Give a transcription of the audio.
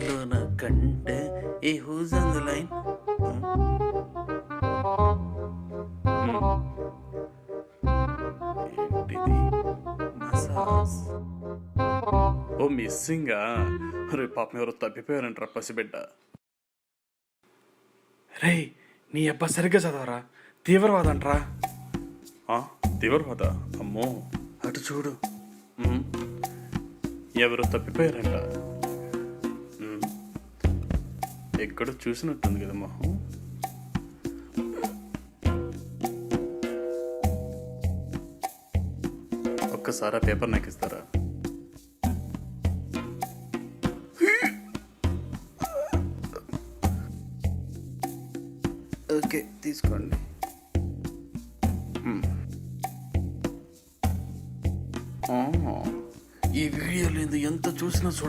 ఫోన్లో నా కంటే ఏ హూజ్ ఆన్ ద లైన్. ఏంటిది మసాజ్? ఓ మిస్సింగా? రే పాపం ఎవరో తప్పిపోయారంటారా పసిబిడ్డ. రే నీ అబ్బా సరిగ్గా చదవరా, తీవ్రవాదంట్రా. తీవ్రవాద? అమ్మో అటు చూడు. ఎవరు తప్పిపోయారంట. ఎక్కడో చూసినట్టుంది కదా మొహం. ఒక్కసారి ఆ పేపర్ నాకు ఇస్తారా? ఓకే తీసుకోండి. ఈ వీడియోలో ఎంత చూసినా చూడ